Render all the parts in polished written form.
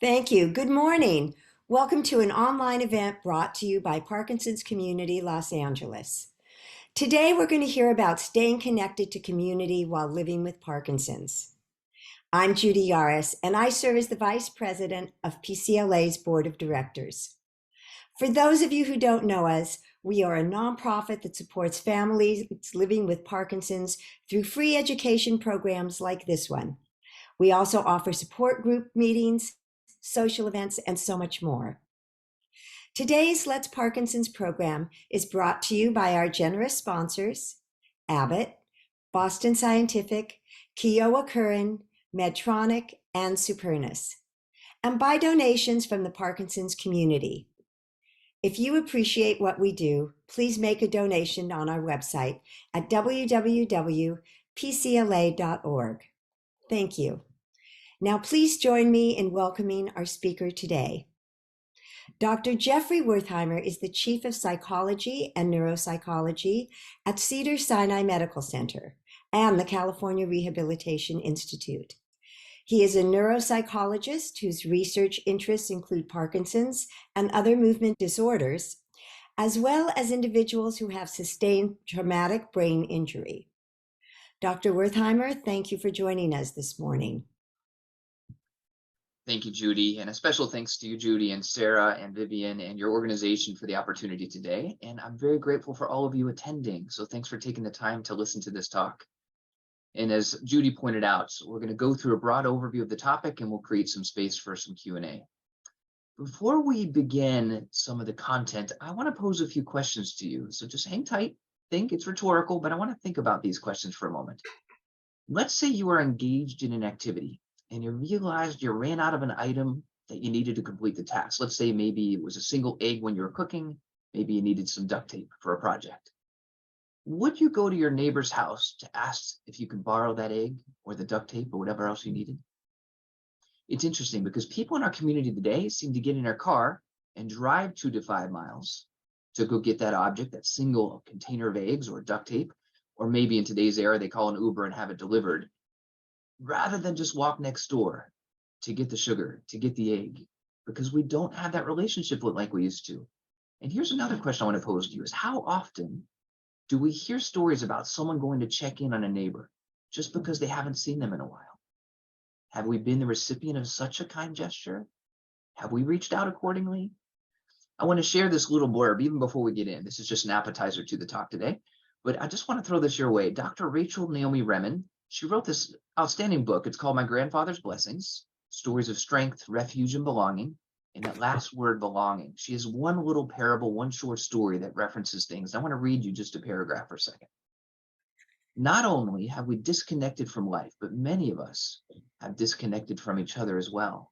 Thank you. Good morning. Welcome to an online event brought to you by Parkinson's Community Los Angeles. Today, we're going to hear about staying connected to community while living with Parkinson's. I'm Judy Yaris, and I serve as the Vice President of PCLA's Board of Directors. For those of you who don't know us, we are a nonprofit that supports families living with Parkinson's through free education programs like this one. We also offer support group meetings, social events, and so much more. Today's Let's Parkinson's program is brought to you by our generous sponsors, Abbott, Boston Scientific, Kyowa Kirin, Medtronic, and Supernus, and by donations from the Parkinson's community. If you appreciate what we do, please make a donation on our website at www.pcla.org. Thank you. Now, please join me in welcoming our speaker today. Dr. Jeffrey Wertheimer is the Chief of Psychology and Neuropsychology at Cedars Sinai Medical Center and the California Rehabilitation Institute. He is a neuropsychologist whose research interests include Parkinson's and other movement disorders, as well as individuals who have sustained traumatic brain injury. Dr. Wertheimer, thank you for joining us this morning. Thank you, Judy, and a special thanks to you, Judy, and Sarah, and Vivian, and your organization for the opportunity today. And I'm very grateful for all of you attending. So thanks for taking the time to listen to this talk. And as Judy pointed out, we're going to go through a broad overview of the topic, and we'll create some space for some Q&A. Before we begin some of the content, I want to pose a few questions to you. So just hang tight. Think it's rhetorical, but I want to think about these questions for a moment. Let's say you are engaged in an activity and you realized you ran out of an item that you needed to complete the task. Let's say maybe it was a single egg when you were cooking. Maybe you needed some duct tape for a project. Would you go to your neighbor's house to ask if you could borrow that egg or the duct tape or whatever else you needed? It's interesting because people in our community today seem to get in their car and drive 2 to 5 miles to go get that object, that single container of eggs or duct tape, or maybe in today's era, they call an Uber and have it delivered, rather than just walk next door to get the sugar, to get the egg, because we don't have that relationship like we used to. And here's another question I want to pose to you is how often do we hear stories about someone going to check in on a neighbor just because they haven't seen them in a while? Have we been the recipient of such a kind gesture? Have we reached out accordingly? I want to share this little blurb even before we get in. This is just an appetizer to the talk today, but I just want to throw this your way. Dr. Rachel Naomi Remen, she wrote this outstanding book. It's called My Grandfather's Blessings, Stories of Strength, Refuge, and Belonging. And that last word, belonging. She has one little parable, one short story that references things. I want to read you just a paragraph for a second. Not only have we disconnected from life, but many of us have disconnected from each other as well.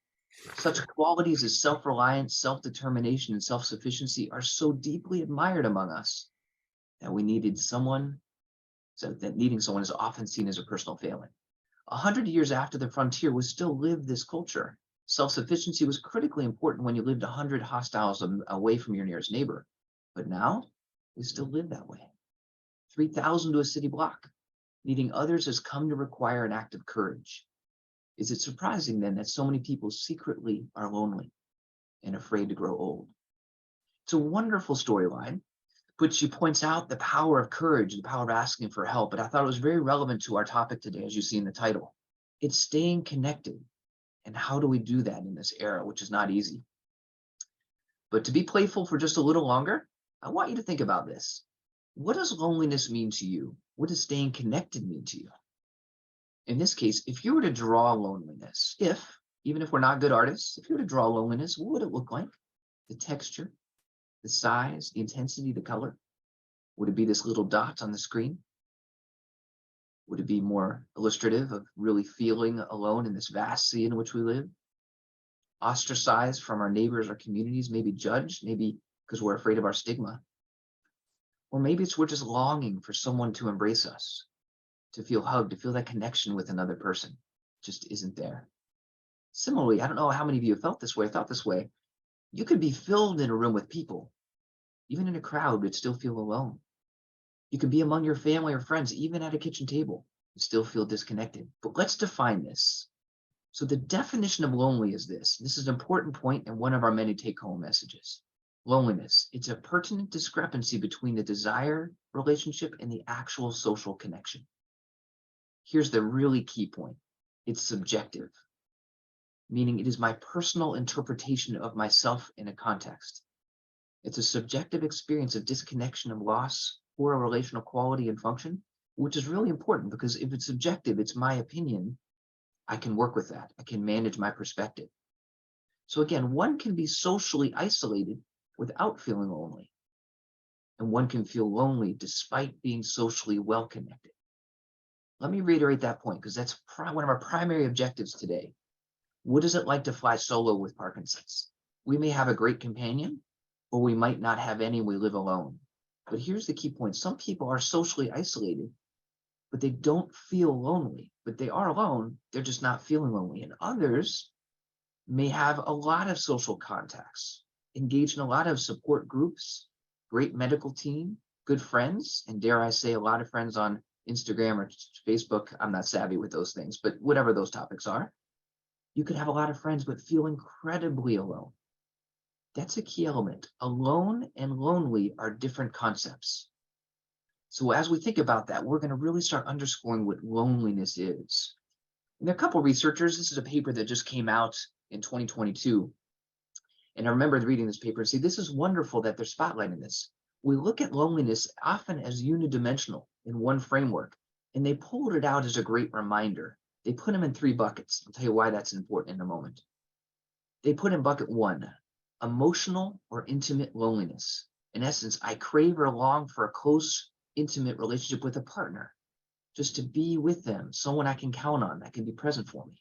Such qualities as self-reliance, self-determination, and self-sufficiency are so deeply admired among us that we needed someone. So that needing someone is often seen as a personal failing. 100 years after the frontier, we still live this culture. Self-sufficiency was critically important when you lived 100 hostiles away from your nearest neighbor. But now, we still live that way. 3,000 to a city block. Needing others has come to require an act of courage. Is it surprising then that so many people secretly are lonely and afraid to grow old? It's a wonderful storyline, but she points out the power of courage, the power of asking for help. But I thought it was very relevant to our topic today, as you see in the title. It's staying connected. And how do we do that in this era, which is not easy? But to be playful for just a little longer, I want you to think about this. What does loneliness mean to you? What does staying connected mean to you? In this case, if you were to draw loneliness, even if we're not good artists, if you were to draw loneliness, what would it look like? The texture, the size, the intensity, the color? Would it be this little dot on the screen? Would it be more illustrative of really feeling alone in this vast sea in which we live? Ostracized from our neighbors or communities, maybe judged, maybe because we're afraid of our stigma. Or maybe it's we're just longing for someone to embrace us, to feel hugged, to feel that connection with another person. It just isn't there. Similarly, I don't know how many of you have felt this way, thought this way. You could be filled in a room with people, even in a crowd, but still feel alone. You could be among your family or friends, even at a kitchen table, and still feel disconnected. But let's define this. So the definition of lonely is this. This is an important point and one of our many take-home messages. Loneliness, it's a pertinent discrepancy between the desired relationship and the actual social connection. Here's the really key point. It's subjective, meaning it is my personal interpretation of myself in a context. It's a subjective experience of disconnection, of loss, poor relational quality and function, which is really important because if it's subjective, it's my opinion, I can work with that. I can manage my perspective. So again, one can be socially isolated without feeling lonely. And one can feel lonely despite being socially well connected. Let me reiterate that point because that's one of our primary objectives today. What is it like to fly solo with Parkinson's? We may have a great companion, or we might not have any and we live alone. But here's the key point. Some people are socially isolated, but they don't feel lonely. But they are alone, they're just not feeling lonely. And others may have a lot of social contacts, engage in a lot of support groups, great medical team, good friends, and dare I say a lot of friends on Instagram or Facebook. I'm not savvy with those things, but whatever those topics are, you could have a lot of friends but feel incredibly alone. That's a key element. Alone and lonely are different concepts. So as we think about that, we're going to really start underscoring what loneliness is. And there are a couple of researchers. This is a paper that just came out in 2022. And I remember reading this paper and say, this is wonderful that they're spotlighting this. We look at loneliness often as unidimensional in one framework, and they pulled it out as a great reminder. They put them in 3 buckets. I'll tell you why that's important in a moment. They put in bucket 1, emotional or intimate loneliness. In essence, I crave or long for a close, intimate relationship with a partner, just to be with them, someone I can count on, that can be present for me.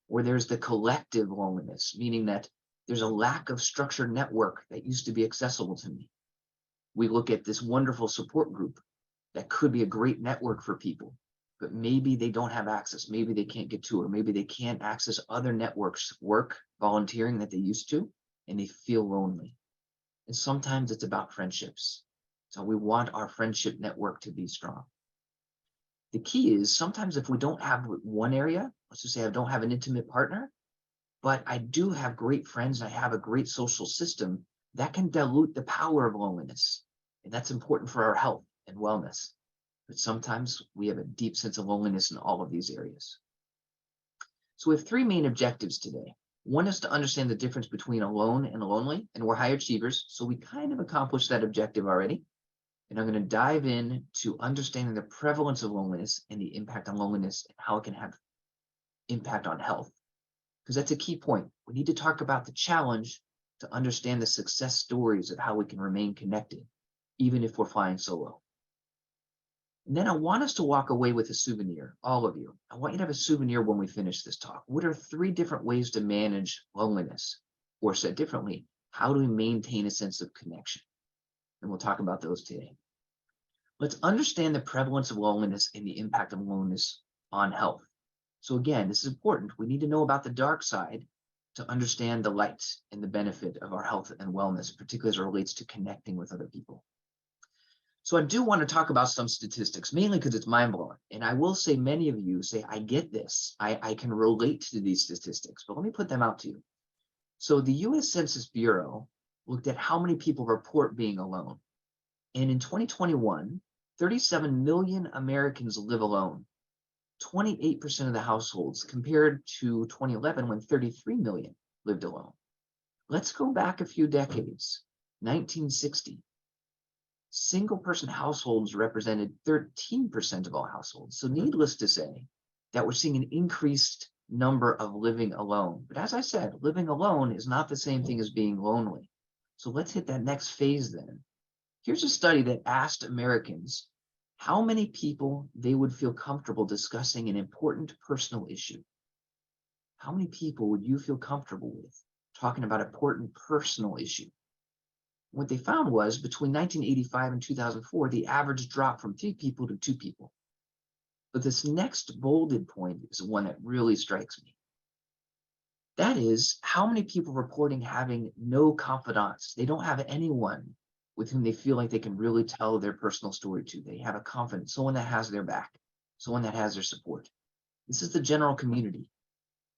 Or there's the collective loneliness, meaning that there's a lack of structured network that used to be accessible to me. We look at this wonderful support group that could be a great network for people, but maybe they don't have access. Maybe they can't get to it. Maybe they can't access other networks, work, volunteering that they used to, and they feel lonely. And sometimes it's about friendships. So we want our friendship network to be strong. The key is sometimes if we don't have one area, let's just say I don't have an intimate partner, but I do have great friends, and I have a great social system, that can dilute the power of loneliness. And that's important for our health and wellness. But sometimes we have a deep sense of loneliness in all of these areas. So we have 3 main objectives today. One is to understand the difference between alone and lonely, and we're high achievers, so we kind of accomplished that objective already. And I'm going to dive in to understanding the prevalence of loneliness and the impact on loneliness and how it can have impact on health. Because that's a key point. We need to talk about the challenge to understand the success stories of how we can remain connected, even if we're flying solo. And then I want us to walk away with a souvenir, all of you. I want you to have a souvenir when we finish this talk. What are 3 different ways to manage loneliness? Or said differently, how do we maintain a sense of connection? And we'll talk about those today. Let's understand the prevalence of loneliness and the impact of loneliness on health. So again, this is important. We need to know about the dark side to understand the light and the benefit of our health and wellness, particularly as it relates to connecting with other people. So I do want to talk about some statistics, mainly because it's mind-blowing. And I will say many of you say, I get this. I can relate to these statistics, but let me put them out to you. So the US Census Bureau looked at how many people report being alone. And in 2021, 37 million Americans live alone, 28% of the households, compared to 2011 when 33 million lived alone. Let's go back a few decades. 1960, single-person households represented 13% of all households. So needless to say that we're seeing an increased number of living alone. But as I said, living alone is not the same thing as being lonely. So let's hit that next phase then. Here's a study that asked Americans how many people they would feel comfortable discussing an important personal issue. How many people would you feel comfortable with talking about an important personal issue? What they found was between 1985 and 2004, the average dropped from 3 people to 2 people. But this next bolded point is the one that really strikes me. That is, how many people reporting having no confidants? They don't have anyone with whom they feel like they can really tell their personal story to. They have a confidant, someone that has their back, someone that has their support. This is the general community.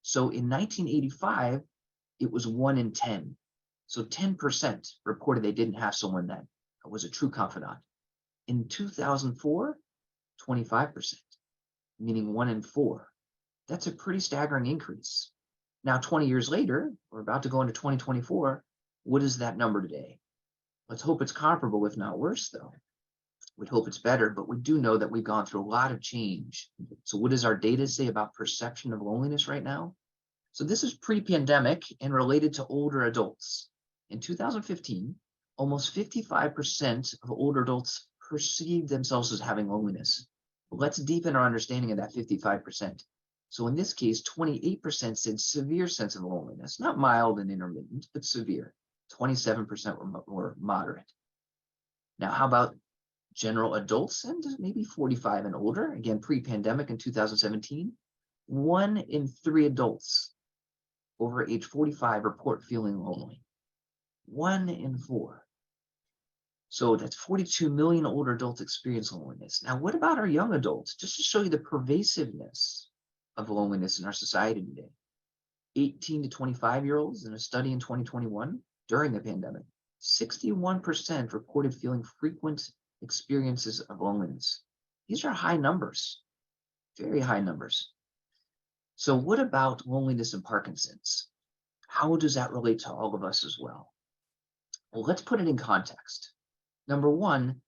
So in 1985, it was 1 in 10. So 10% reported they didn't have someone that was a true confidant. In 2004, 25%, meaning 1 in 4. That's a pretty staggering increase. Now, 20 years later, we're about to go into 2024. What is that number today? Let's hope it's comparable, if not worse, though. We'd hope it's better, but we do know that we've gone through a lot of change. So what does our data say about perception of loneliness right now? So this is pre-pandemic and related to older adults. In 2015, almost 55% of older adults perceived themselves as having loneliness. But let's deepen our understanding of that 55%. So in this case, 28% said severe sense of loneliness, not mild and intermittent, but severe. 27% were moderate. Now, how about general adults and maybe 45 and older? Again, pre-pandemic in 2017, 1 in 3 adults over age 45 report feeling lonely. 1 in 4. So that's 42 million older adults experience loneliness. Now, what about our young adults? Just to show you the pervasiveness of loneliness in our society today. 18 to 25-year-olds in a study in 2021 during the pandemic, 61% reported feeling frequent experiences of loneliness. These are high numbers, very high numbers. So what about loneliness and Parkinson's? How does that relate to all of us as well? Well, let's put it in context. Number one,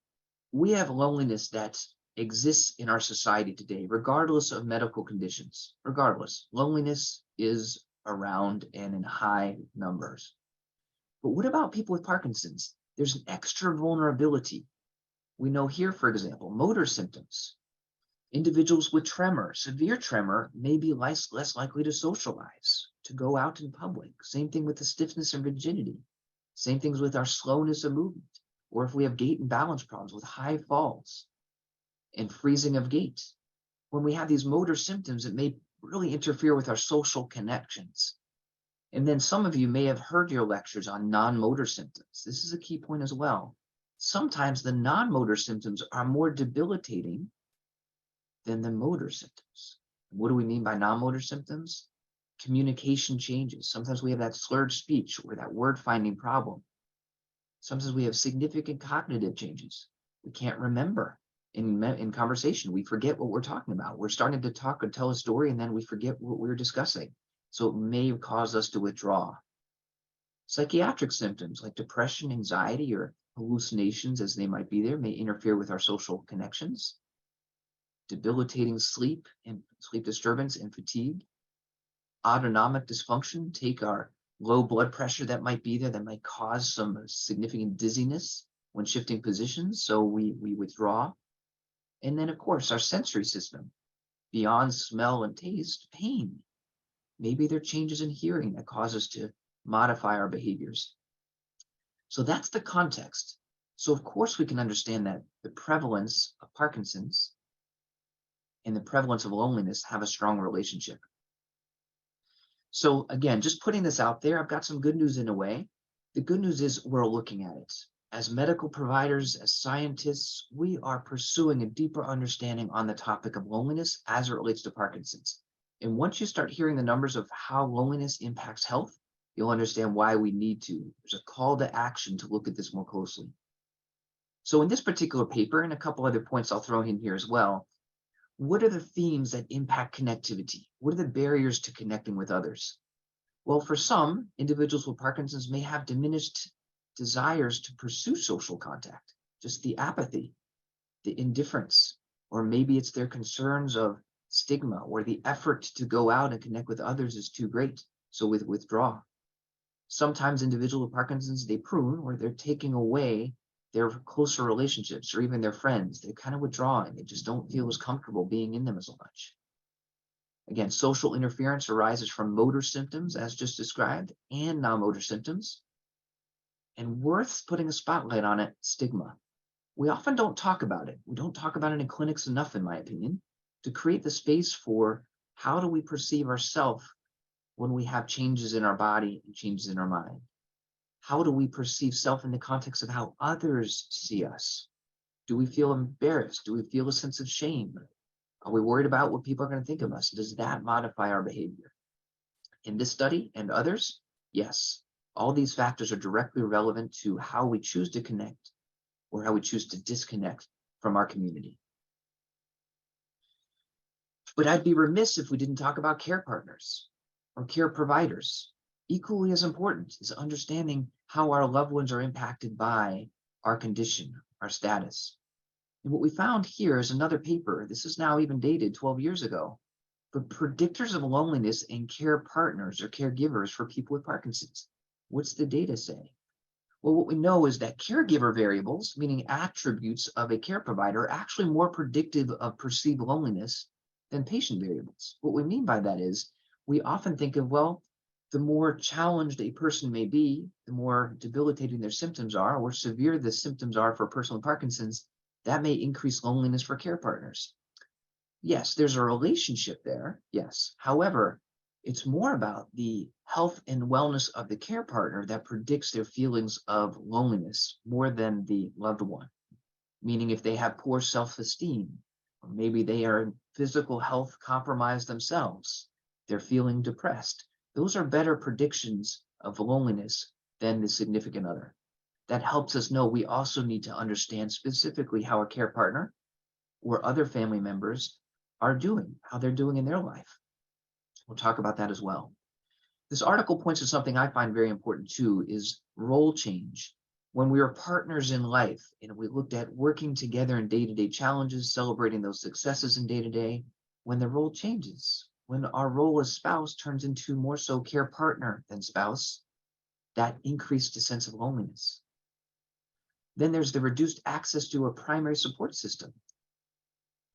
we have loneliness that exists in our society today, regardless of medical conditions. Regardless, loneliness is around and in high numbers. But what about people with Parkinson's? There's an extra vulnerability. We know here, for example, motor symptoms. Individuals with tremor, severe tremor, may be less likely to socialize, to go out in public. Same thing with the stiffness and rigidity. Same things with our slowness of movement, or if we have gait and balance problems with high falls and freezing of gait. When we have these motor symptoms, it may really interfere with our social connections. And then some of you may have heard your lectures on non-motor symptoms. This is a key point as well. Sometimes the non-motor symptoms are more debilitating than the motor symptoms. What do we mean by non-motor symptoms? Communication changes. Sometimes we have that slurred speech or that word finding problem. Sometimes we have significant cognitive changes. We can't remember in conversation. We forget what we're talking about. We're starting to talk and tell a story, and then we forget what we're discussing. So it may cause us to withdraw. Psychiatric symptoms like depression, anxiety, or hallucinations, as they might be there, may interfere with our social connections. Debilitating sleep and sleep disturbance and fatigue. Autonomic dysfunction, take our low blood pressure that might be there, that might cause some significant dizziness when shifting positions, so we withdraw. And then, of course, our sensory system, beyond smell and taste, pain. Maybe there are changes in hearing that cause us to modify our behaviors. So that's the context. So of course we can understand that the prevalence of Parkinson's and the prevalence of loneliness have a strong relationship. So again, just putting this out there, I've got some good news in a way. The good news is we're looking at it. As medical providers, as scientists, we are pursuing a deeper understanding on the topic of loneliness as it relates to Parkinson's. And once you start hearing the numbers of how loneliness impacts health, you'll understand why we need to. There's a call to action to look at this more closely. So in this particular paper, and a couple other points I'll throw in here as well, what are the themes that impact connectivity? What are the barriers to connecting with others? Well, for some, individuals with Parkinson's may have diminished desires to pursue social contact, just the apathy, the indifference, or maybe it's their concerns of stigma or the effort to go out and connect with others is too great, so withdraw. Sometimes individuals with Parkinson's, they prune or they're taking away their closer relationships or even their friends. They're kind of withdrawing. They just don't feel as comfortable being in them as much. Again, social interference arises from motor symptoms, as just described, and non-motor symptoms. And worth putting a spotlight on it, stigma. We often don't talk about it. We don't talk about it in clinics enough, in my opinion, to create the space for how do we perceive ourselves when we have changes in our body and changes in our mind. How do we perceive self in the context of how others see us? Do we feel embarrassed? Do we feel a sense of shame? Are we worried about what people are going to think of us? Does that modify our behavior? In this study and others, yes, all these factors are directly relevant to how we choose to connect or how we choose to disconnect from our community. But I'd be remiss if we didn't talk about care partners or care providers. Equally as important is understanding how our loved ones are impacted by our condition, our status. And what we found here is another paper. This is now even dated 12 years ago. But predictors of loneliness in care partners or caregivers for people with Parkinson's. What's the data say? Well, what we know is that caregiver variables, meaning attributes of a care provider, are actually more predictive of perceived loneliness than patient variables. What we mean by that is we often think of, well, the more challenged a person may be, the more debilitating their symptoms are, or severe the symptoms are for a person with Parkinson's, that may increase loneliness for care partners. Yes, there's a relationship there, yes. However, it's more about the health and wellness of the care partner that predicts their feelings of loneliness more than the loved one. Meaning if they have poor self-esteem, or maybe they are in physical health compromised themselves, they're feeling depressed. Those are better predictions of loneliness than the significant other. That helps us know we also need to understand specifically how a care partner or other family members are doing, how they're doing in their life. We'll talk about that as well. This article points to something I find very important too, is role change. When we are partners in life and we looked at working together in day-to-day challenges, celebrating those successes in day-to-day, when the role changes, when our role as spouse turns into more so care partner than spouse, that increased a sense of loneliness. Then there's the reduced access to a primary support system.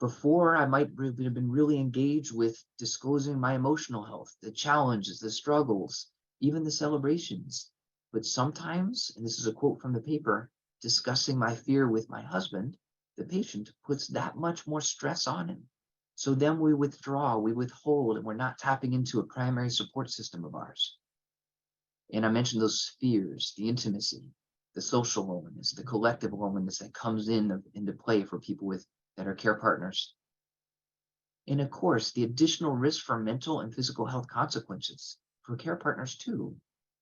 Before, I might have been really engaged with disclosing my emotional health, the challenges, the struggles, even the celebrations. But sometimes, and this is a quote from the paper, discussing my fear with my husband, the patient, puts that much more stress on him. So then we withdraw, we withhold, and we're not tapping into a primary support system of ours. And I mentioned those fears, the intimacy, the social loneliness, the collective loneliness that comes into play for people that are care partners. And of course, the additional risk for mental and physical health consequences for care partners too,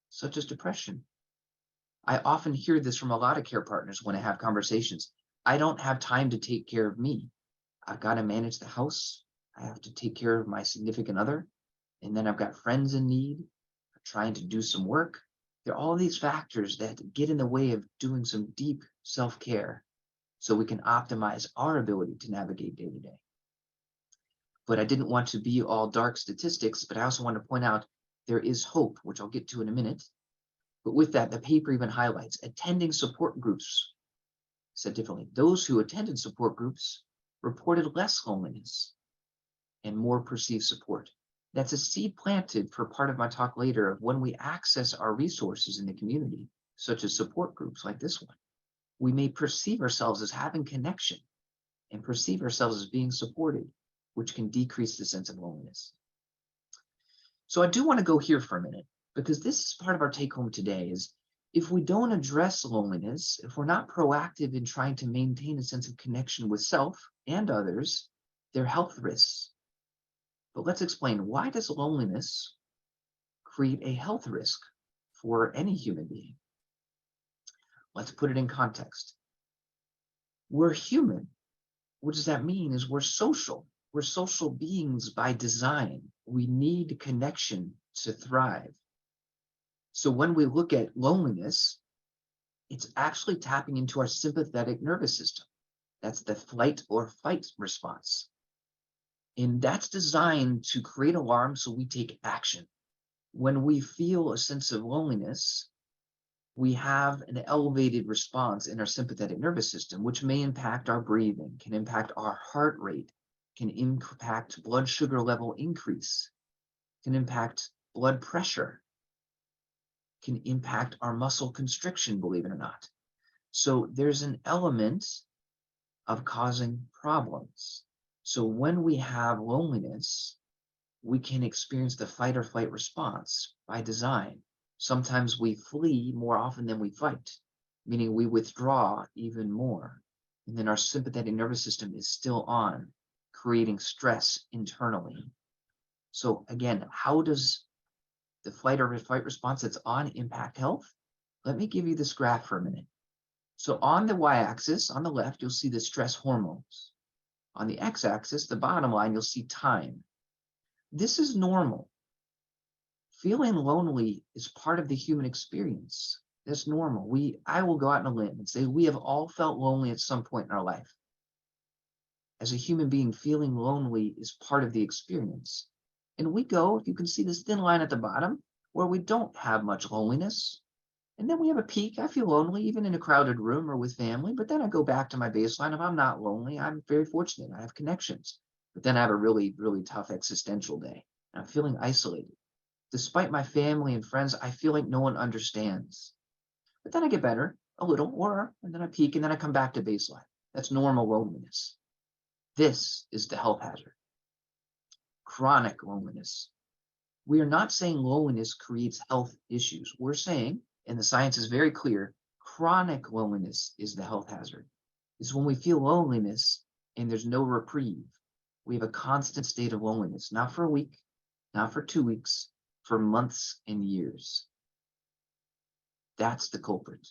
such as depression. I often hear this from a lot of care partners when I have conversations. I don't have time to take care of me. I've got to manage the house. I have to take care of my significant other. And then I've got friends in need, trying to do some work. There are all these factors that get in the way of doing some deep self-care so we can optimize our ability to navigate day to day. But I didn't want to be all dark statistics, but I also want to point out there is hope, which I'll get to in a minute. But with that, the paper even highlights attending support groups. Said differently, those who attended support groups reported less loneliness and more perceived support. That's a seed planted for part of my talk later of when we access our resources in the community, such as support groups like this one. We may perceive ourselves as having connection and perceive ourselves as being supported, which can decrease the sense of loneliness. So I do want to go here for a minute, because this is part of our take home today is if we don't address loneliness, if we're not proactive in trying to maintain a sense of connection with self and others, there are health risks. But let's explain, why does loneliness create a health risk for any human being? Let's put it in context. We're human. What does that mean? Is we're social. We're social beings by design. We need connection to thrive. So when we look at loneliness, it's actually tapping into our sympathetic nervous system. That's the flight or fight response. And that's designed to create alarm so we take action. When we feel a sense of loneliness, we have an elevated response in our sympathetic nervous system, which may impact our breathing, can impact our heart rate, can impact blood sugar level increase, can impact blood pressure, can impact our muscle constriction, believe it or not. So there's an element of causing problems. So when we have loneliness, we can experience the fight or flight response by design. Sometimes we flee more often than we fight, meaning we withdraw even more. And then our sympathetic nervous system is still on, creating stress internally. So again, how does the flight or fight response that's on impact health, let me give you this graph for a minute. So on the y-axis, on the left, you'll see the stress hormones. On the x-axis, the bottom line, you'll see time. This is normal. Feeling lonely is part of the human experience. That's normal. I will go out on a limb and say we have all felt lonely at some point in our life. As a human being, feeling lonely is part of the experience. And we go, if you can see this thin line at the bottom, where we don't have much loneliness. And then we have a peak. I feel lonely, even in a crowded room or with family. But then I go back to my baseline. If I'm not lonely, I'm very fortunate. I have connections. But then I have a really, really tough existential day. I'm feeling isolated. Despite my family and friends, I feel like no one understands. But then I get better a little, and then I peak, and then I come back to baseline. That's normal loneliness. This is the health hazard. Chronic loneliness. We are not saying loneliness creates health issues. We're saying, and the science is very clear, chronic loneliness is the health hazard. It's when we feel loneliness and there's no reprieve. We have a constant state of loneliness, not for a week, not for 2 weeks, for months and years. That's the culprit,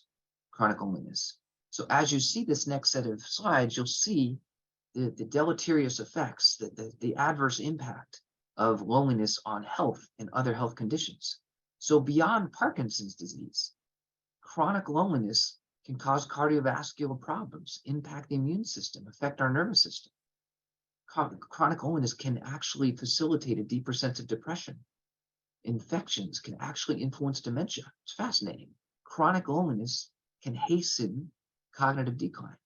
chronic loneliness. So as you see this next set of slides, you'll see the deleterious effects, the adverse impact of loneliness on health and other health conditions. So beyond Parkinson's disease, chronic loneliness can cause cardiovascular problems, impact the immune system, affect our nervous system. Chronic loneliness can actually facilitate a deeper sense of depression. Infections can actually influence dementia. It's fascinating. Chronic loneliness can hasten cognitive decline.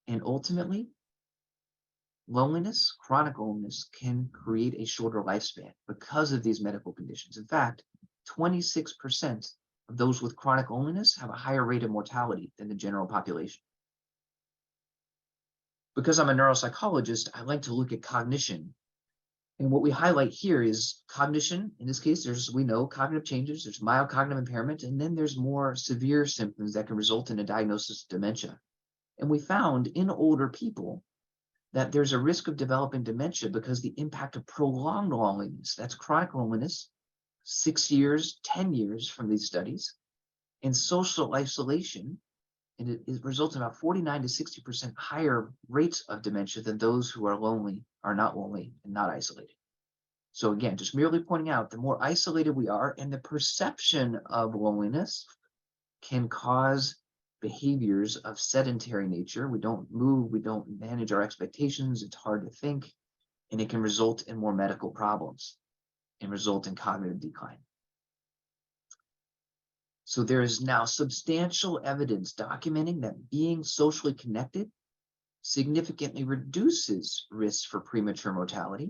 And ultimately, chronic loneliness can create a shorter lifespan because of these medical conditions. In fact, 26% of those with chronic loneliness have a higher rate of mortality than the general population. Because I'm a neuropsychologist, I like to look at cognition. And what we highlight here is cognition. In this case, we know cognitive changes, there's mild cognitive impairment, and then there's more severe symptoms that can result in a diagnosis of dementia. And we found in older people that there's a risk of developing dementia because the impact of prolonged loneliness, that's chronic loneliness, 6 years, 10 years from these studies, and social isolation, and it results in about 49 to 60% higher rates of dementia than those who are lonely, are not lonely, and not isolated. So again, just merely pointing out, the more isolated we are, and the perception of loneliness can cause behaviors of sedentary nature. We don't move, we don't manage our expectations, it's hard to think, and it can result in more medical problems and result in cognitive decline. So there is now substantial evidence documenting that being socially connected significantly reduces risks for premature mortality,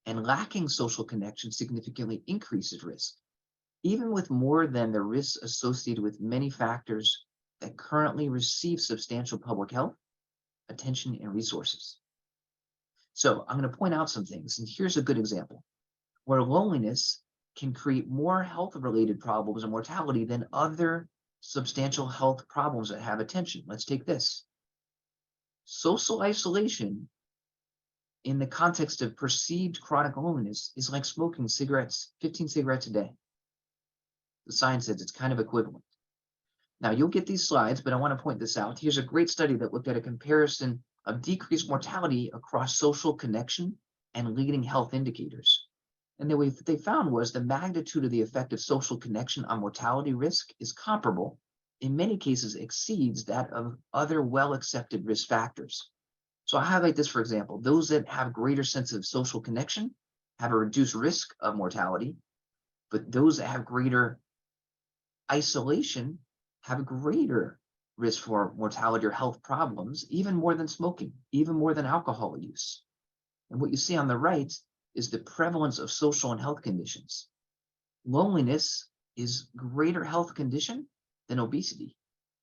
and lacking social connection significantly increases risk, even with more than the risks associated with many factors that currently receive substantial public health attention and resources. So I'm going to point out some things, and here's a good example where loneliness can create more health-related problems and mortality than other substantial health problems that have attention. Let's take this. Social isolation in the context of perceived chronic loneliness is like smoking cigarettes, 15 cigarettes a day. The science says it's kind of equivalent. Now, you'll get these slides, but I want to point this out. Here's a great study that looked at a comparison of decreased mortality across social connection and leading health indicators. And what they found was the magnitude of the effect of social connection on mortality risk is comparable, in many cases exceeds that of other well-accepted risk factors. So I highlight this, for example, those that have greater sense of social connection have a reduced risk of mortality, but those that have greater isolation have a greater risk for mortality or health problems, even more than smoking, even more than alcohol use. And what you see on the right is the prevalence of social and health conditions. Loneliness is a greater health condition than obesity.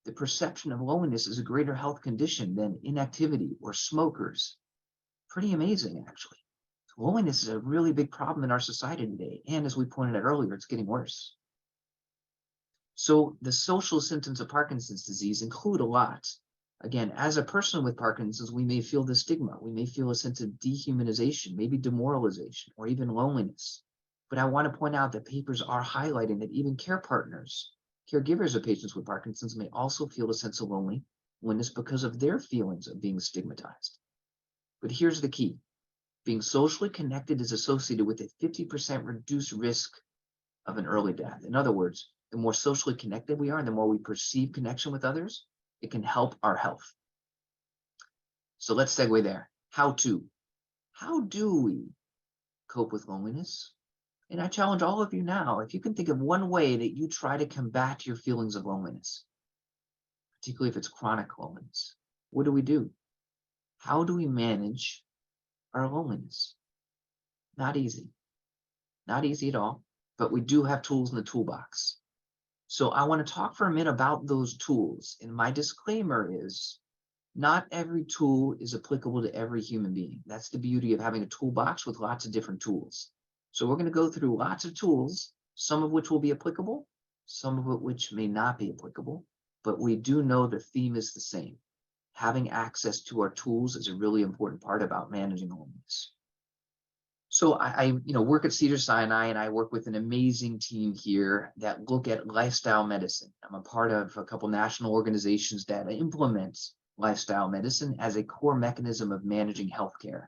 The perception of loneliness is a greater health condition than inactivity or smokers. Pretty amazing, actually. So loneliness is a really big problem in our society today. And as we pointed out earlier, it's getting worse. So the social symptoms of Parkinson's disease include a lot. Again, as a person with Parkinson's, we may feel the stigma. We may feel a sense of dehumanization, maybe demoralization, or even loneliness. But I want to point out that papers are highlighting that even care partners, caregivers of patients with Parkinson's may also feel a sense of loneliness because of their feelings of being stigmatized. But here's the key. Being socially connected is associated with a 50% reduced risk of an early death. In other words, the more socially connected we are, and the more we perceive connection with others, it can help our health. So let's segue there. How do we cope with loneliness? And I challenge all of you now, if you can think of one way that you try to combat your feelings of loneliness, particularly if it's chronic loneliness, what do? How do we manage our loneliness? Not easy. Not easy at all, but we do have tools in the toolbox. So I want to talk for a minute about those tools. And my disclaimer is not every tool is applicable to every human being. That's the beauty of having a toolbox with lots of different tools. So we're going to go through lots of tools, some of which will be applicable, some of which may not be applicable, but we do know the theme is the same. Having access to our tools is a really important part about managing loneliness. So I work at Cedars Sinai, and I work with an amazing team here that look at lifestyle medicine. I'm a part of a couple national organizations that implement lifestyle medicine as a core mechanism of managing healthcare.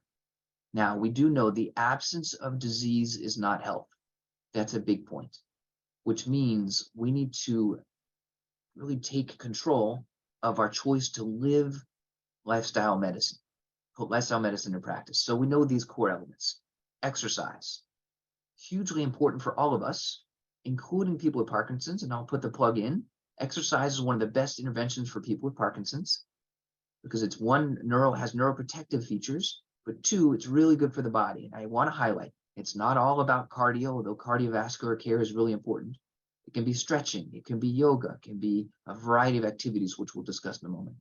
Now, we do know the absence of disease is not health. That's a big point, which means we need to really take control of our choice to live lifestyle medicine, put lifestyle medicine in practice. So we know these core elements. Exercise, hugely important for all of us, including people with Parkinson's, and I'll put the plug in. Exercise is one of the best interventions for people with Parkinson's because it's one, has neuroprotective features, but two, it's really good for the body. And I want to highlight, it's not all about cardio, although cardiovascular care is really important. It can be stretching, it can be yoga, it can be a variety of activities, which we'll discuss in a moment.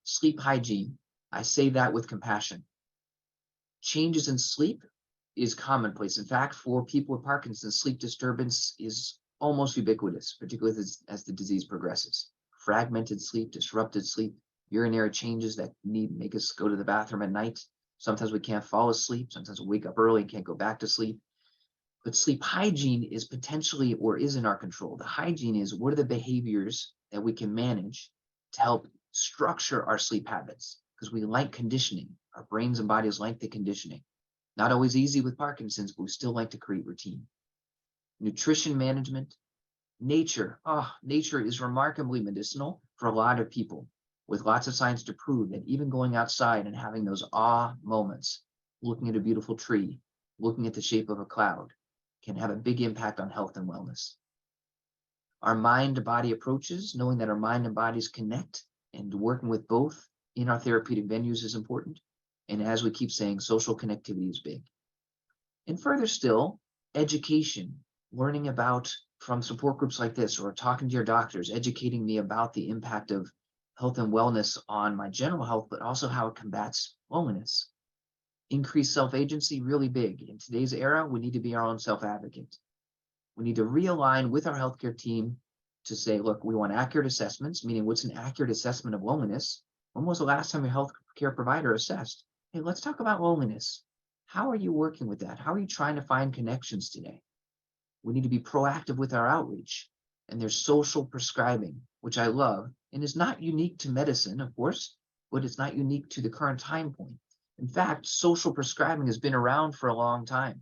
Sleep hygiene, I say that with compassion. Changes in sleep is commonplace. In fact, for people with Parkinson's, sleep disturbance is almost ubiquitous, particularly as the disease progresses. Fragmented sleep, disrupted sleep, urinary changes that make us go to the bathroom at night. Sometimes we can't fall asleep. Sometimes we wake up early and can't go back to sleep. But sleep hygiene is potentially or is in our control. The hygiene is what are the behaviors that we can manage to help structure our sleep habits, because we like conditioning. Our brains and bodies like the conditioning. Not always easy with Parkinson's, but we still like to create routine. Nutrition management. Nature. Nature is remarkably medicinal for a lot of people, with lots of science to prove that even going outside and having those awe moments, looking at a beautiful tree, looking at the shape of a cloud, can have a big impact on health and wellness. Our mind-to-body approaches, knowing that our mind and bodies connect and working with both in our therapeutic venues is important. And as we keep saying, social connectivity is big. And further still, education, learning about from support groups like this, or talking to your doctors, educating me about the impact of health and wellness on my general health, but also how it combats loneliness. Increased self-agency, really big. In today's era, we need to be our own self-advocate. We need to realign with our healthcare team to say, look, we want accurate assessments, meaning what's an accurate assessment of loneliness? When was the last time your healthcare provider assessed? Hey, let's talk about loneliness. How are you working with that? How are you trying to find connections today? We need to be proactive with our outreach. And there's social prescribing, which I love, and is not unique to medicine, of course, but it's not unique to the current time point. In fact, social prescribing has been around for a long time.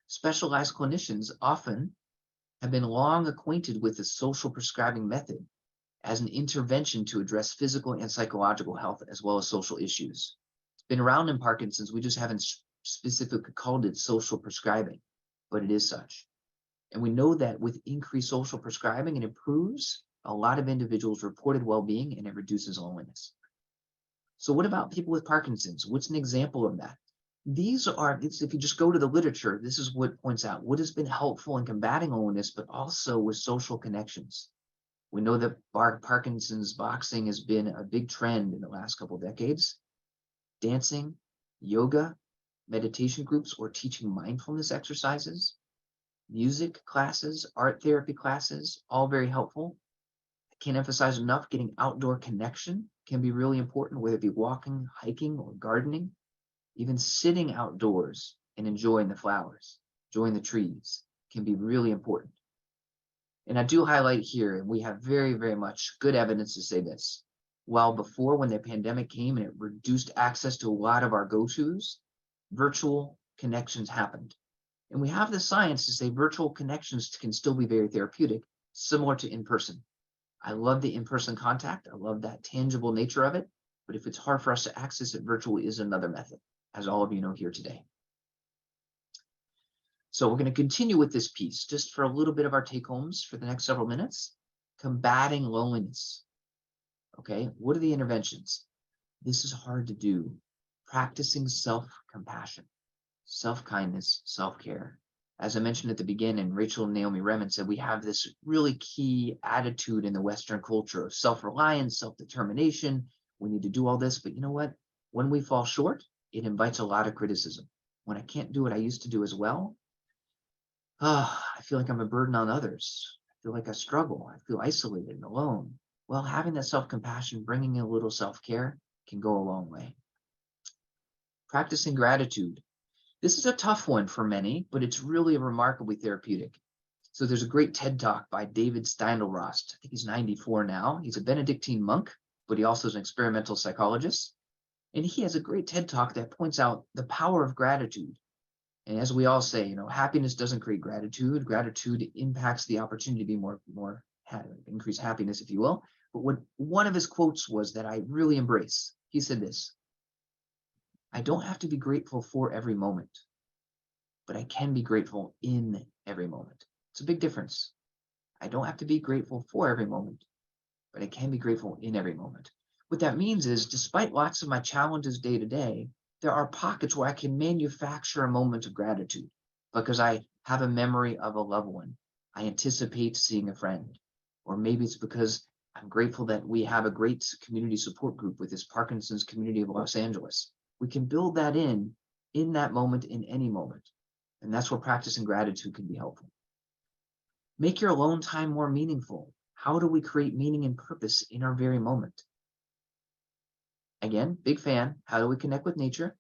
Specialized clinicians often have been long acquainted with the social prescribing method as an intervention to address physical and psychological health as well as social issues. It's been around in Parkinson's, we just haven't specifically called it social prescribing, but it is such. And we know that with increased social prescribing, it improves a lot of individuals' reported well-being and it reduces loneliness. So what about people with Parkinson's? What's an example of that? If you just go to the literature, this is what points out what has been helpful in combating loneliness, but also with social connections. We know that Parkinson's boxing has been a big trend in the last couple of decades. Dancing, yoga, meditation groups, or teaching mindfulness exercises, music classes, art therapy classes, all very helpful. I can't emphasize enough, getting outdoor connection can be really important, whether it be walking, hiking, or gardening. Even sitting outdoors and enjoying the flowers, join the trees can be really important. And I do highlight here, and we have very, very much good evidence to say this. While before, when the pandemic came and it reduced access to a lot of our go-tos, virtual connections happened. And we have the science to say virtual connections can still be very therapeutic, similar to in-person. I love the in-person contact. I love that tangible nature of it. But if it's hard for us to access it, virtual is another method, as all of you know here today. So we're going to continue with this piece just for a little bit of our take-homes for the next several minutes. Combating loneliness. Okay, what are the interventions? This is hard to do. Practicing self-compassion, self-kindness, self-care. As I mentioned at the beginning, Rachel and Naomi Remen said we have this really key attitude in the Western culture of self-reliance, self-determination. We need to do all this, but you know what? When we fall short, it invites a lot of criticism. When I can't do what I used to do as well, I feel like I'm a burden on others. I feel like I struggle. I feel isolated and alone. Well, having that self-compassion, bringing in a little self-care can go a long way. Practicing gratitude. This is a tough one for many, but it's really remarkably therapeutic. So there's a great TED Talk by David Steindl-Rast. I think he's 94 now. He's a Benedictine monk, but he also is an experimental psychologist. And he has a great TED Talk that points out the power of gratitude. And as we all say, you know, happiness doesn't create gratitude. Gratitude impacts the opportunity to be increase happiness, if you will. But what one of his quotes was that I really embrace. He said this: I don't have to be grateful for every moment, but I can be grateful in every moment. It's a big difference. I don't have to be grateful for every moment, but I can be grateful in every moment. What that means is, despite lots of my challenges day to day, there are pockets where I can manufacture a moment of gratitude because I have a memory of a loved one. I anticipate seeing a friend. Or maybe it's because I'm grateful that we have a great community support group with this Parkinson's community of Los Angeles. We can build that in that moment, in any moment. And that's where practicing gratitude can be helpful. Make your alone time more meaningful. How do we create meaning and purpose in our very moment? Again, big fan. How do we connect with nature?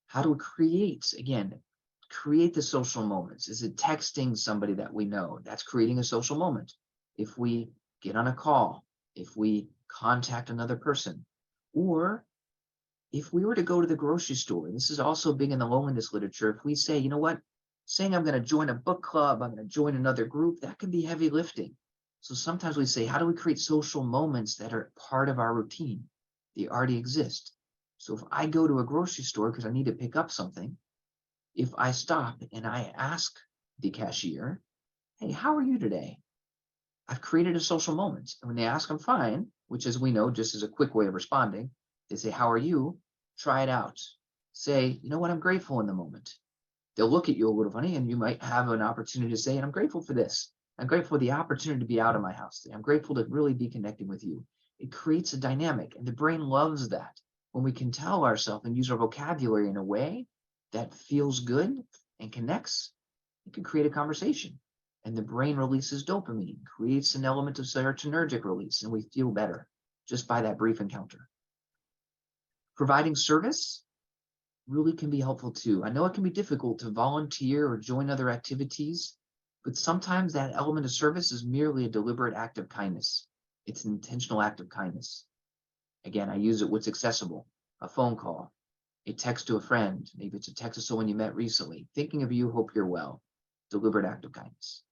How do we create the social moments? Is it texting somebody that we know? That's creating a social moment. If we get on a call, if we contact another person, or if we were to go to the grocery store, and this is also big in the loneliness literature, if we say, you know what, saying I'm going to join a book club, I'm going to join another group, that can be heavy lifting. So sometimes we say, how do we create social moments that are part of our routine? They already exist. So if I go to a grocery store because I need to pick up something, if I stop and I ask the cashier, hey, how are you today? I've created a social moment. And when they ask, I'm fine, which, as we know, just as a quick way of responding, they say, how are you? Try it out. Say, you know what, I'm grateful in the moment. They'll look at you a little funny, and you might have an opportunity to say, and I'm grateful for this. I'm grateful for the opportunity to be out of my house today. I'm grateful to really be connecting with you. It creates a dynamic, and the brain loves that. When we can tell ourselves and use our vocabulary in a way that feels good and connects, it can create a conversation. And the brain releases dopamine, creates an element of serotonergic release, and we feel better just by that brief encounter. Providing service really can be helpful too. I know it can be difficult to volunteer or join other activities, but sometimes that element of service is merely a deliberate act of kindness. It's an intentional act of kindness. Again, I use it what's accessible: a phone call, a text to a friend, maybe it's a text to someone you met recently, thinking of you, hope you're well, deliberate act of kindness.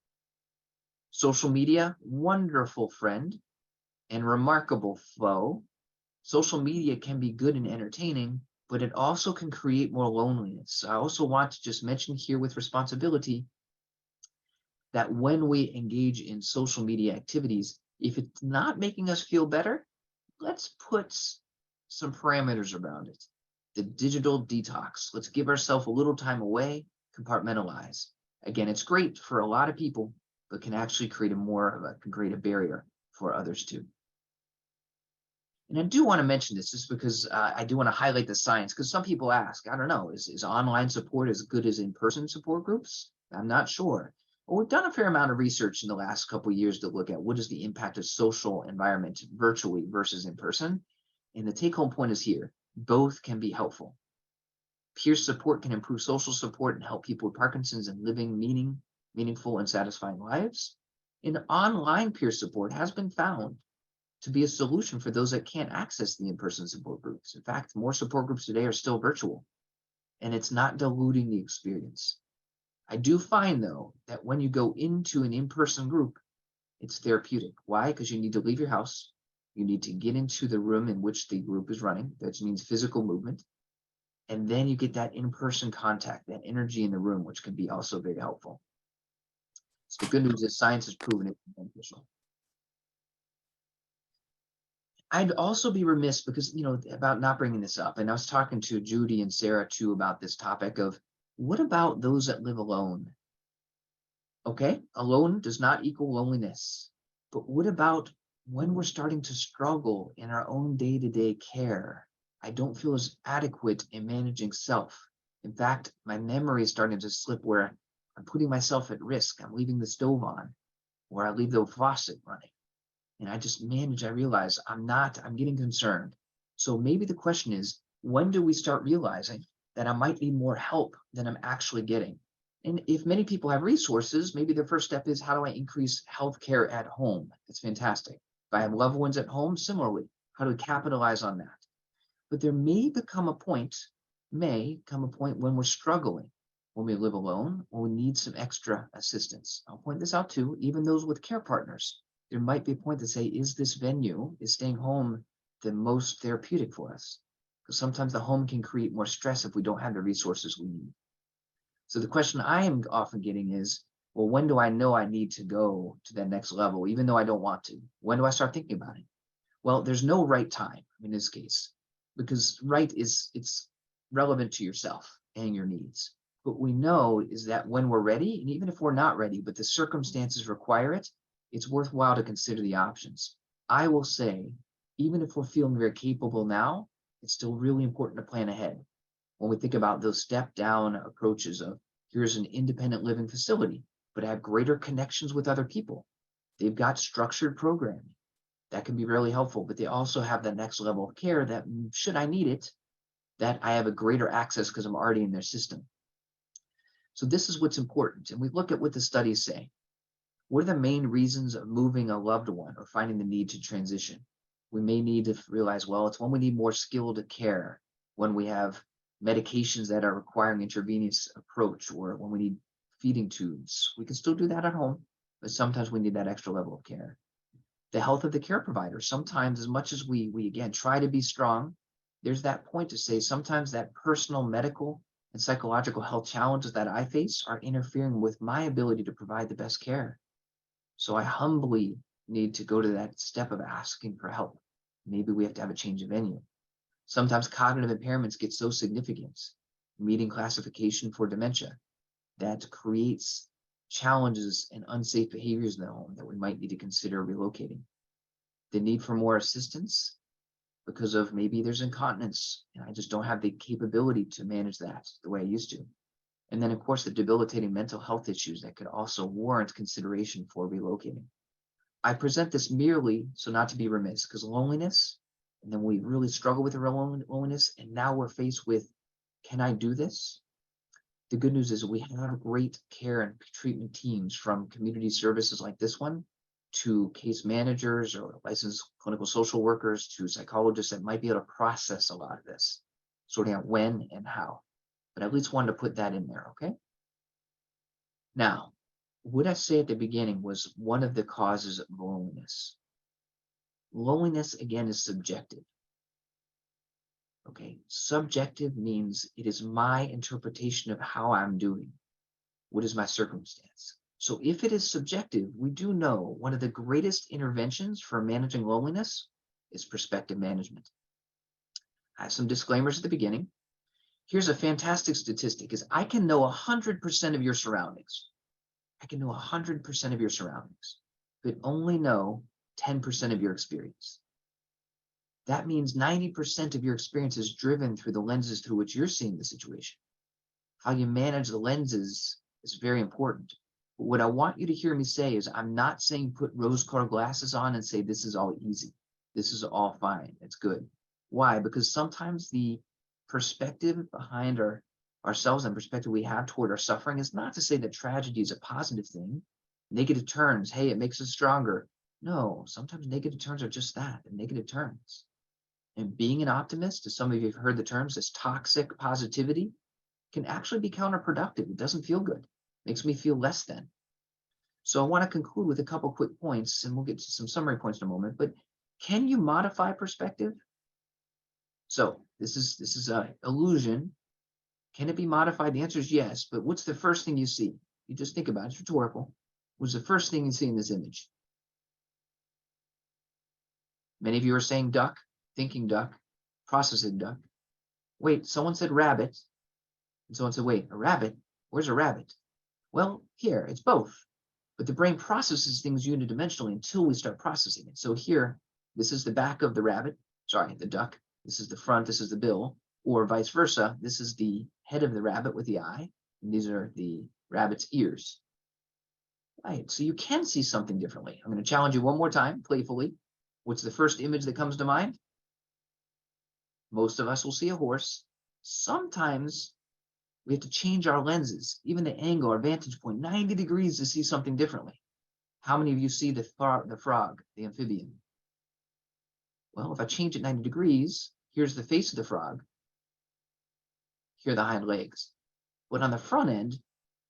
Social media, wonderful friend and remarkable foe. Social media can be good and entertaining, but it also can create more loneliness. I also want to just mention here with responsibility that when we engage in social media activities, if it's not making us feel better, let's put some parameters around it. The digital detox. Let's give ourselves a little time away, compartmentalize. Again, it's great for a lot of people, but can actually create a barrier for others too. And I do want to mention this just because I do want to highlight the science, because some people ask, I don't know, is online support as good as in-person support groups? I'm not sure. Well, we've done a fair amount of research in the last couple of years to look at what is the impact of social environment virtually versus in person. And the take-home point is here: both can be helpful. Peer support can improve social support and help people with Parkinson's and living meaningful and satisfying lives. And online peer support has been found to be a solution for those that can't access the in-person support groups. In fact, more support groups today are still virtual, and it's not diluting the experience. I do find, though, that when you go into an in-person group, it's therapeutic. Why? Because you need to leave your house. You need to get into the room in which the group is running. That means physical movement. And then you get that in-person contact, that energy in the room, which can be also very helpful. So the good news is science has proven it beneficial. I'd also be remiss because, about not bringing this up. And I was talking to Judy and Sarah too about this topic of what about those that live alone? Okay, alone does not equal loneliness. But what about when we're starting to struggle in our own day-to-day care? I don't feel as adequate in managing self. In fact, my memory is starting to slip where I'm putting myself at risk. I'm leaving the stove on, or I leave the faucet running. And I realize I'm getting concerned. So maybe the question is, when do we start realizing that I might need more help than I'm actually getting? And if many people have resources, maybe the first step is, how do I increase healthcare at home? It's fantastic. If I have loved ones at home, similarly, how do we capitalize on that? But there may come a point when we're struggling, when we live alone, or we need some extra assistance. I'll point this out too, even those with care partners. There might be a point to say, is staying home the most therapeutic for us? Because sometimes the home can create more stress if we don't have the resources we need. So the question I am often getting is, well, when do I know I need to go to that next level, even though I don't want to? When do I start thinking about it? Well, there's no right time in this case, because it's relevant to yourself and your needs. What we know is that when we're ready, and even if we're not ready, but the circumstances require it, it's worthwhile to consider the options. I will say, even if we're feeling very capable now, it's still really important to plan ahead. When we think about those step-down approaches of, here's an independent living facility, but I have greater connections with other people. They've got structured programming. That can be really helpful, but they also have that next level of care that, should I need it, that I have a greater access because I'm already in their system. So this is what's important. And we look at what the studies say. What are the main reasons of moving a loved one or finding the need to transition? We may need to realize, well, it's when we need more skilled care, when we have medications that are requiring intravenous approach, or when we need feeding tubes. We can still do that at home, but sometimes we need that extra level of care. The health of the care provider. Sometimes, as much as we again try to be strong, there's that point to say sometimes that personal medical and psychological health challenges that I face are interfering with my ability to provide the best care. So I humbly need to go to that step of asking for help. Maybe we have to have a change of venue. Sometimes cognitive impairments get so significant, meeting classification for dementia, that creates challenges and unsafe behaviors in the home that we might need to consider relocating. The need for more assistance because of maybe there's incontinence and I just don't have the capability to manage that the way I used to. And then, of course, the debilitating mental health issues that could also warrant consideration for relocating. I present this merely so not to be remiss, because loneliness, and then we really struggle with the loneliness, and now we're faced with, can I do this? The good news is we have great care and treatment teams, from community services like this one to case managers or licensed clinical social workers to psychologists that might be able to process a lot of this, sorting out when and how. But I at least wanted to put that in there, okay? Now, what I say at the beginning was one of the causes of loneliness. Loneliness, again, is subjective. Okay, subjective means it is my interpretation of how I'm doing. What is my circumstance? So if it is subjective, we do know one of the greatest interventions for managing loneliness is perspective management. I have some disclaimers at the beginning. Here's a fantastic statistic, is I can know 100% of your surroundings. I can know 100% of your surroundings, but only know 10% of your experience. That means 90% of your experience is driven through the lenses through which you're seeing the situation. How you manage the lenses is very important. But what I want you to hear me say is, I'm not saying put rose-colored glasses on and say this is all easy. This is all fine. It's good. Why? Because sometimes the perspective behind ourselves and perspective we have toward our suffering is not to say that tragedy is a positive thing. Negative turns, hey, it makes us stronger. No, sometimes negative turns are just that, they're negative turns. And being an optimist, as some of you have heard the terms, this toxic positivity, can actually be counterproductive. It doesn't feel good. It makes me feel less than. So I want to conclude with a couple quick points, and we'll get to some summary points in a moment. But can you modify perspective? So this is an illusion. Can it be modified? The answer is yes. But what's the first thing you see? You just think about it. It's rhetorical. What's the first thing you see in this image? Many of you are saying duck, thinking duck, processing duck. Wait, someone said rabbit. And someone said, wait, a rabbit? Where's a rabbit? Well, here, it's both. But the brain processes things unidimensionally until we start processing it. So here, this is the back of the rabbit, sorry, the duck. This is the front, this is the bill, or vice versa. This is the head of the rabbit with the eye, and these are the rabbit's ears. Right, so you can see something differently. I'm going to challenge you one more time, playfully. What's the first image that comes to mind? Most of us will see a horse. Sometimes we have to change our lenses, even the angle, our vantage point, 90 degrees to see something differently. How many of you see the frog, the amphibian? Well, if I change it 90 degrees, here's the face of the frog. Here are the hind legs. But on the front end,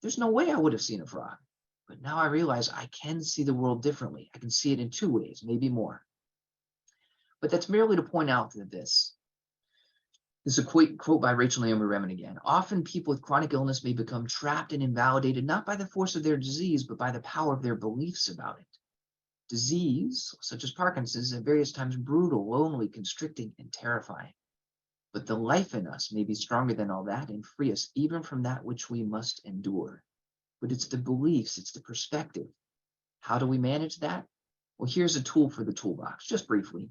there's no way I would have seen a frog. But now I realize I can see the world differently. I can see it in two ways, maybe more. But that's merely to point out that this is a quote by Rachel Naomi Remen again. Often people with chronic illness may become trapped and invalidated, not by the force of their disease, but by the power of their beliefs about it. Disease, such as Parkinson's, is at various times brutal, lonely, constricting, and terrifying. But the life in us may be stronger than all that and free us even from that which we must endure. But it's the beliefs, it's the perspective. How do we manage that? Well, here's a tool for the toolbox, just briefly.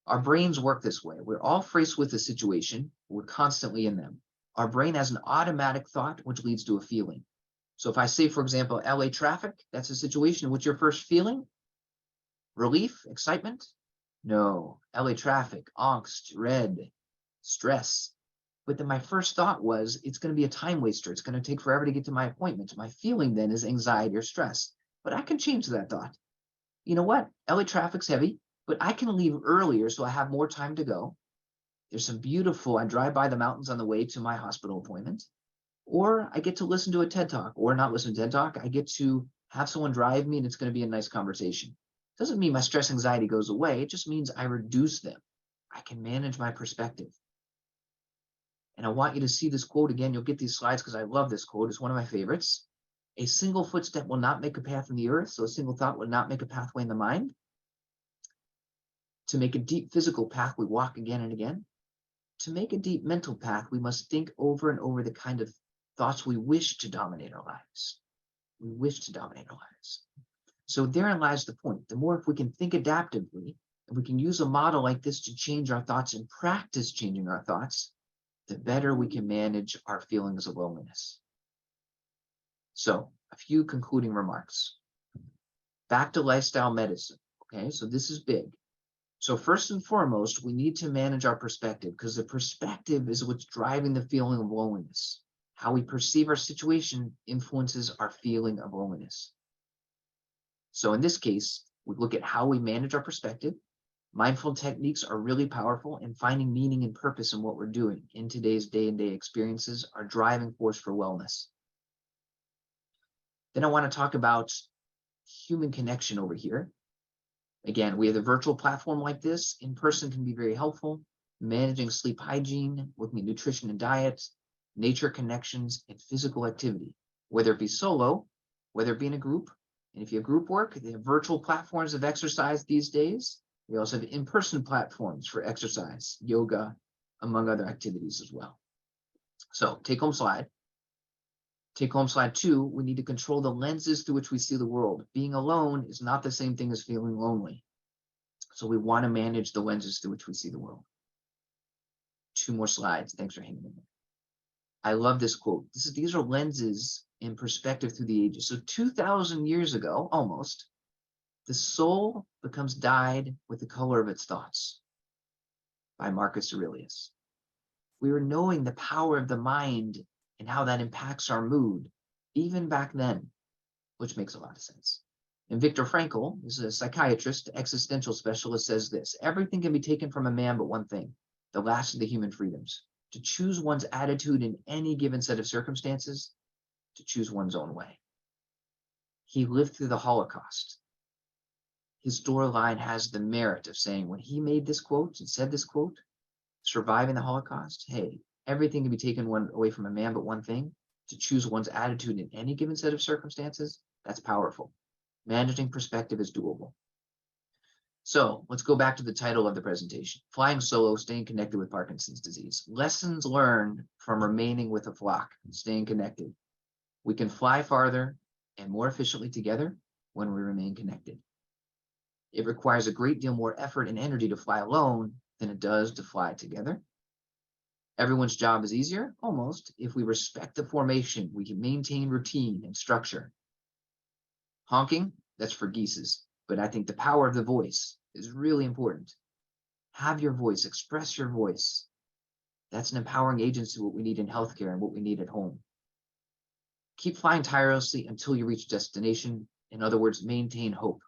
Our brains work this way. We're all faced with a situation. We're constantly in them. Our brain has an automatic thought, which leads to a feeling. So if I say, for example, LA traffic, that's a situation. What's your first feeling? Relief? Excitement? No. LA traffic, angst, dread, stress. But then my first thought was, it's going to be a time waster. It's going to take forever to get to my appointment. My feeling then is anxiety or stress. But I can change that thought. You know what? LA traffic's heavy, but I can leave earlier so I have more time to go. There's some beautiful, I drive by the mountains on the way to my hospital appointment. Or I get to listen to a TED Talk, or not listen to TED Talk. I get to have someone drive me and it's going to be a nice conversation. Doesn't mean my stress anxiety goes away. It just means I reduce them. I can manage my perspective. And I want you to see this quote again. You'll get these slides because I love this quote. It's one of my favorites. A single footstep will not make a path in the earth, so a single thought will not make a pathway in the mind. To make a deep physical path, we walk again and again. To make a deep mental path, we must think over and over the kind of thoughts we wish to dominate our lives. We wish to dominate our lives. So therein lies the point. The more if we can think adaptively, and we can use a model like this to change our thoughts and practice changing our thoughts, the better we can manage our feelings of loneliness. So a few concluding remarks. Back to lifestyle medicine. Okay, so this is big. So first and foremost, we need to manage our perspective because the perspective is what's driving the feeling of loneliness. How we perceive our situation influences our feeling of loneliness. So in this case, we look at how we manage our perspective. Mindful techniques are really powerful, and finding meaning and purpose in what we're doing in today's day-to-day experiences are driving force for wellness. Then I want to talk about human connection over here. Again, we have a virtual platform like this. In person can be very helpful. Managing sleep hygiene, looking at nutrition and diet, nature connections, and physical activity, whether it be solo, whether it be in a group. And if you have group work, they have virtual platforms of exercise these days. We also have in-person platforms for exercise, yoga, among other activities as well. So take-home slide. Take-home slide 2, we need to control the lenses through which we see the world. Being alone is not the same thing as feeling lonely. So we want to manage the lenses through which we see the world. 2 more slides. Thanks for hanging in there. I love this quote. These are lenses in perspective through the ages. So 2,000 years ago, almost, the soul becomes dyed with the color of its thoughts by Marcus Aurelius. We were knowing the power of the mind and how that impacts our mood, even back then, which makes a lot of sense. And Viktor Frankl is a psychiatrist, existential specialist, says this: everything can be taken from a man but one thing, the last of the human freedoms, to choose one's attitude in any given set of circumstances, to choose one's own way. He lived through the Holocaust. His storyline has the merit of saying, when he made this quote and said this quote, surviving the Holocaust, hey, everything can be taken away from a man but one thing, to choose one's attitude in any given set of circumstances, that's powerful. Managing perspective is doable. So let's go back to the title of the presentation: Flying Solo, Staying Connected with Parkinson's Disease. Lessons learned from remaining with a flock, staying connected. We can fly farther and more efficiently together when we remain connected. It requires a great deal more effort and energy to fly alone than it does to fly together. Everyone's job is easier, almost, if we respect the formation, we can maintain routine and structure. Honking, that's for geeses, but I think the power of the voice is really important. Have your voice, express your voice. That's an empowering agency, what we need in healthcare and what we need at home. Keep flying tirelessly until you reach destination. In other words, maintain hope.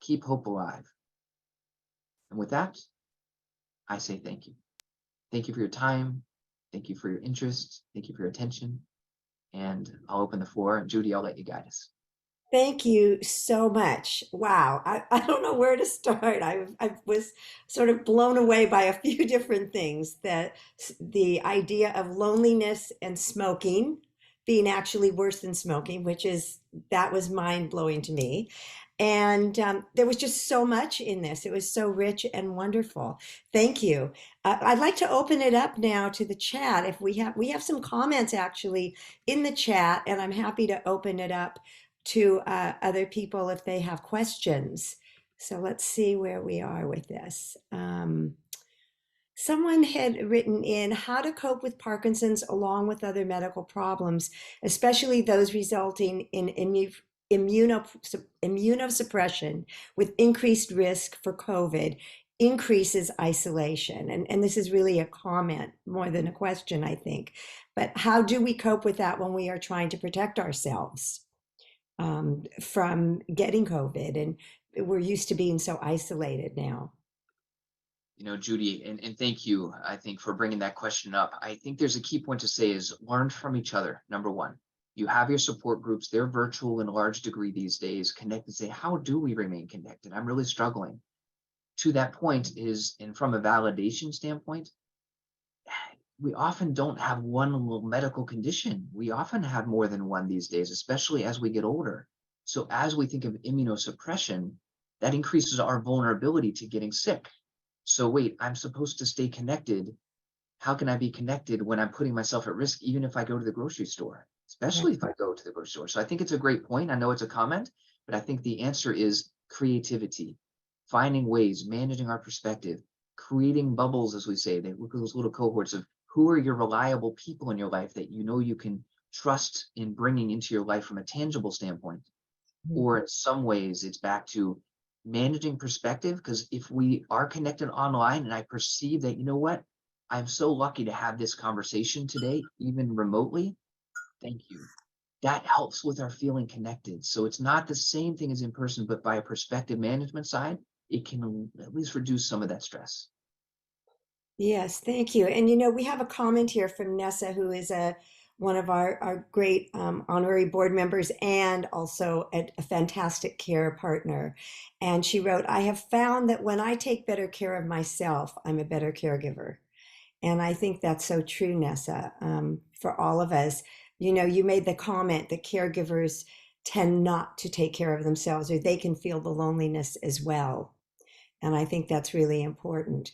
Keep hope alive. And with that, I say thank you. Thank you for your time. Thank you for your interest. Thank you for your attention. And I'll open the floor. And Judy, I'll let you guide us. Thank you so much. Wow. I don't know where to start. I was sort of blown away by a few different things, that the idea of loneliness and smoking being actually worse than smoking, that was mind blowing to me. And there was just so much in this. It was so rich and wonderful. Thank you. I'd like to open it up now to the chat. If we have some comments actually in the chat, and I'm happy to open it up to other people if they have questions. So let's see where we are with this. Someone had written in how to cope with Parkinson's along with other medical problems, especially those resulting in immunosuppression with increased risk for COVID, increases isolation. And this is really a comment more than a question, I think. But how do we cope with that when we are trying to protect ourselves from getting COVID? And we're used to being so isolated now. Judy, and thank you, I think, for bringing that question up. I think there's a key point to say is learn from each other. Number one, you have your support groups. They're virtual in a large degree these days. Connect and say, how do we remain connected? I'm really struggling. To that point is, and from a validation standpoint, we often don't have one medical condition. We often have more than one these days, especially as we get older. So as we think of immunosuppression, that increases our vulnerability to getting sick. So wait, I'm supposed to stay connected. How can I be connected when I'm putting myself at risk, even if I go to the grocery store, especially if I go to the grocery store? So I think it's a great point. I know it's a comment, but I think the answer is creativity, finding ways, managing our perspective, creating bubbles, as we say. They look at those little cohorts of who are your reliable people in your life that you can trust in bringing into your life from a tangible standpoint. Mm-hmm. Or in some ways, it's back to managing perspective, because if we are connected online and I perceive that, I'm so lucky to have this conversation today, even remotely, thank you. That helps with our feeling connected. So it's not the same thing as in person, but by a perspective management side, it can at least reduce some of that stress. Yes, thank you. And we have a comment here from Nessa, who is one of our great honorary board members and also a fantastic care partner. And she wrote, I have found that when I take better care of myself, I'm a better caregiver. And I think that's so true, Nessa, for all of us. You made the comment that caregivers tend not to take care of themselves, or they can feel the loneliness as well. And I think that's really important.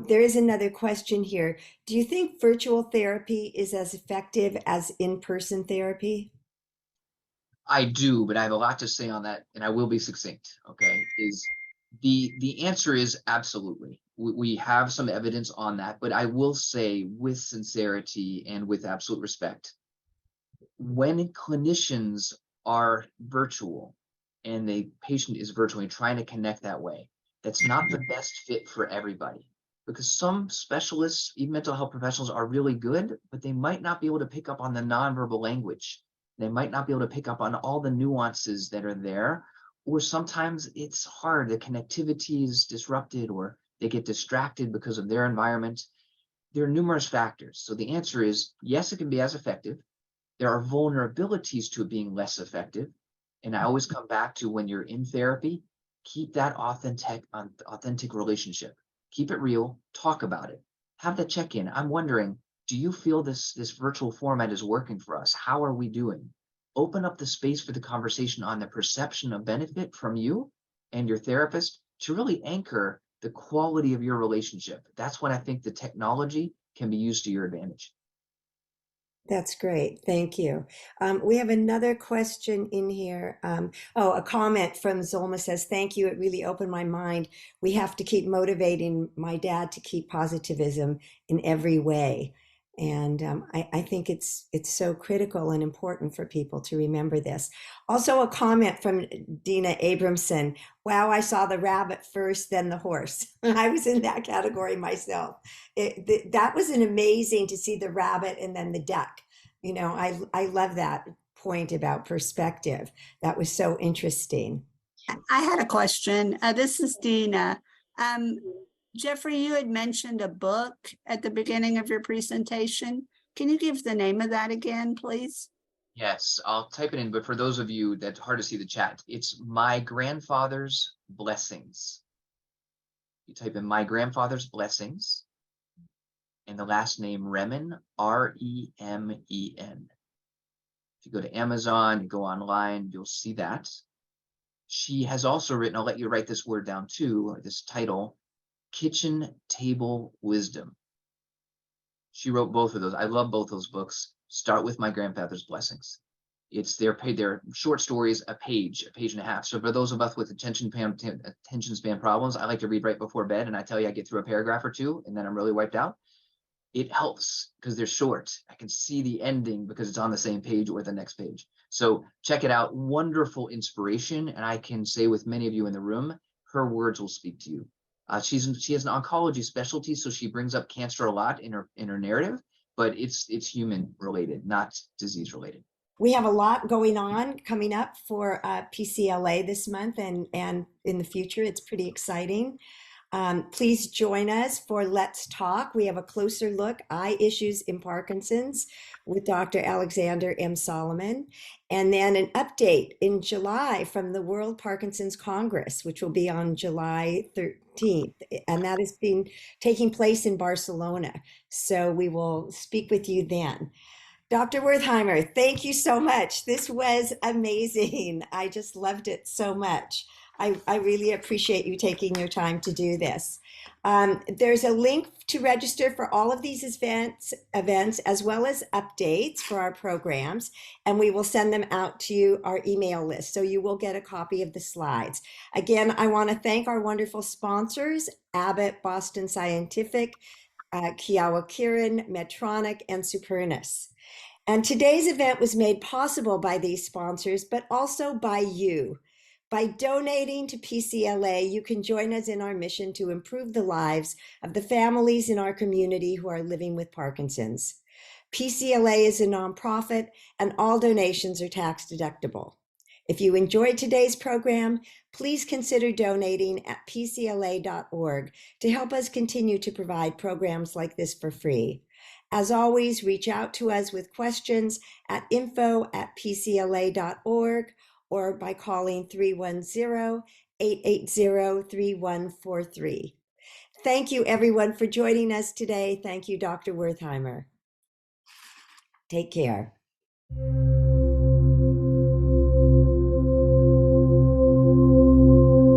There is another question here. Do you think virtual therapy is as effective as in-person therapy? I do, but I have a lot to say on that, and I will be succinct. Okay, the answer is absolutely. We have some evidence on that, but I will say with sincerity and with absolute respect, when clinicians are virtual and the patient is virtually trying to connect that way, that's not the best fit for everybody. because some specialists, even mental health professionals, are really good, but they might not be able to pick up on the nonverbal language. They might not be able to pick up on all the nuances that are there, or sometimes it's hard. The connectivity is disrupted, or they get distracted because of their environment. There are numerous factors. So the answer is yes, it can be as effective. There are vulnerabilities to it being less effective. And I always come back to, when you're in therapy, keep that authentic relationship. Keep it real, talk about it. Have the check-in. I'm wondering, do you feel this virtual format is working for us? How are we doing? Open up the space for the conversation on the perception of benefit from you and your therapist to really anchor the quality of your relationship. That's when I think the technology can be used to your advantage. That's great. Thank you. We have another question in here. A comment from Zolma says, thank you. It really opened my mind. We have to keep motivating my dad to keep positivism in every way. And I think it's so critical and important for people to remember this. Also, a comment from Dina Abramson. Wow, I saw the rabbit first, then the horse. I was in that category myself. That was an amazing to see the rabbit and then the duck. You know, I love that point about perspective. That was so interesting. I had a question. This is Dina. Jeffrey, you had mentioned a book at the beginning of your presentation. Can you give the name of that again, please? Yes, I'll type it in, but for those of you that's hard to see the chat, it's My Grandfather's Blessings. You type in My Grandfather's Blessings and the last name Remen, Remen. If you go to Amazon, you go online, you'll see that. She has also written, I'll let you write this word down too, this title, Kitchen Table Wisdom. She wrote both of those. I love both those books. Start with My Grandfather's Blessings. It's their short stories, a page and a half. So for those of us with attention span problems, I like to read right before bed, and I tell you, I get through a paragraph or two, and then I'm really wiped out. It helps because they're short. I can see the ending because it's on the same page or the next page. So check it out. Wonderful inspiration. And I can say with many of you in the room, her words will speak to you. She has an oncology specialty, so she brings up cancer a lot in her narrative, but it's human related, not disease related. We have a lot going on coming up for PCLA this month and in the future. It's pretty exciting. Please join us for Let's Talk. We have a closer look, Eye Issues in Parkinson's, with Dr. Alexander M. Solomon. And then an update in July from the World Parkinson's Congress, which will be on July 13th. And that is taking place in Barcelona. So we will speak with you then. Dr. Wertheimer, thank you so much. This was amazing. I just loved it so much. I really appreciate you taking your time to do this. There's a link to register for all of these events, as well as updates for our programs, and we will send them out to you, our email list, so you will get a copy of the slides. Again, I want to thank our wonderful sponsors, Abbott, Boston Scientific, Kiowa Kirin, Medtronic, and Supernus. And today's event was made possible by these sponsors, but also by you. By donating to PCLA, you can join us in our mission to improve the lives of the families in our community who are living with Parkinson's. PCLA is a nonprofit, and all donations are tax deductible. If you enjoyed today's program, please consider donating at PCLA.org to help us continue to provide programs like this for free. As always, reach out to us with questions at info@pcla.org or by calling 310-880-3143. Thank you, everyone, for joining us today. Thank you, Dr. Wertheimer. Take care.